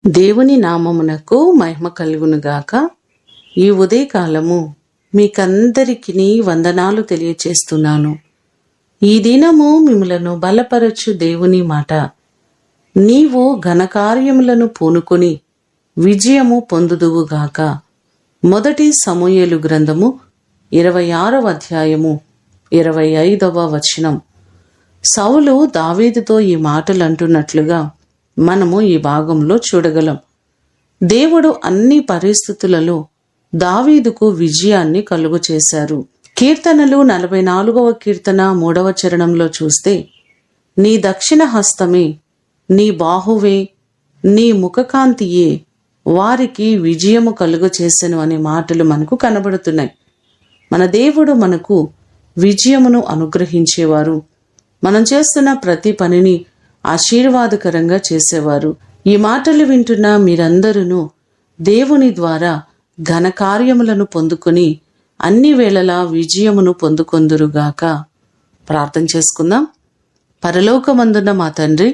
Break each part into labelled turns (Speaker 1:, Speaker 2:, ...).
Speaker 1: దేవుని నామమునకు మహిమ కలుగునుగాక. ఈ ఉదయకాలము మీకందరికీ వందనాలు తెలియచేస్తున్నాను. ఈ దినము మిమ్ములను బలపరచు దేవుని మాట. నీవు ఘనకార్యములను పూనుకొని విజయము పొందుదువుగాక. మొదటి సమూయేలు గ్రంథము 26వ అధ్యాయము 25వ వచనం. సౌలు దావీదుతో ఈ మాటలు అంటున్నట్లుగా మనము ఈ భాగంలో చూడగలం. దేవుడు అన్ని పరిస్థితులలో దావీదుకు విజయాన్ని కలుగు చేశారు. కీర్తనలు 44వ కీర్తన 3వ చరణంలో చూస్తే, నీ దక్షిణ హస్తమే, నీ బాహువే, నీ ముఖకాంతియే వారికి విజయము కలుగు చేసెను అనే మాటలు మనకు కనబడుతున్నాయి. మన దేవుడు మనకు విజయమును అనుగ్రహించేవారు. మనం చేస్తున్న ప్రతి పనిని ఆశీర్వాదకరంగా చేసేవారు. ఈ మాటలు వింటున్న మీరందరూ దేవుని ద్వారా ఘనకార్యములను పొందుకొని అన్ని వేళలా విజయమును పొందుకొందురుగాక. ప్రార్థన చేసుకుందాం. పరలోకమందున్న మా తండ్రి,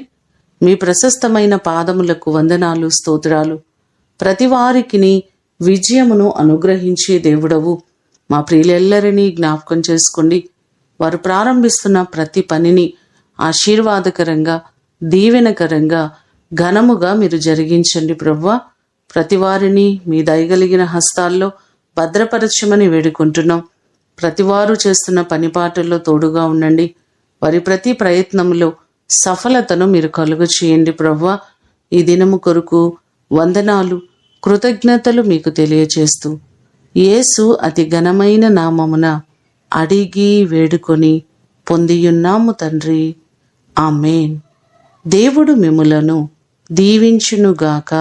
Speaker 1: మీ ప్రశస్తమైన పాదములకు వందనాలు, స్తోత్రాలు. ప్రతి వారికి విజయమును అనుగ్రహించే దేవుడవు. మా ప్రియులెల్లరినీ జ్ఞాపకం చేసుకోండి. వారు ప్రారంభిస్తున్న ప్రతి పనిని ఆశీర్వాదకరంగా, దీవెనకరంగా, ఘనముగా మీరు జరిగించండి ప్రభువా. ప్రతి వారిని మీ దయగలిగిన హస్తాల్లో భద్రపరచమని వేడుకుంటున్నాం. ప్రతివారు చేస్తున్న పనిపాటల్లో తోడుగా ఉండండి. వారి ప్రతి ప్రయత్నంలో సఫలతను మీరు కలుగు చేయండి ప్రభువా. ఈ దినము కొరకు వందనాలు, కృతజ్ఞతలు మీకు తెలియచేస్తూ యేసు అతి ఘనమైన నామమున అడిగి వేడుకొని పొందియున్నాము తండ్రి. ఆమేన్. దేవుడు మిమ్ములను దీవించునుగాక.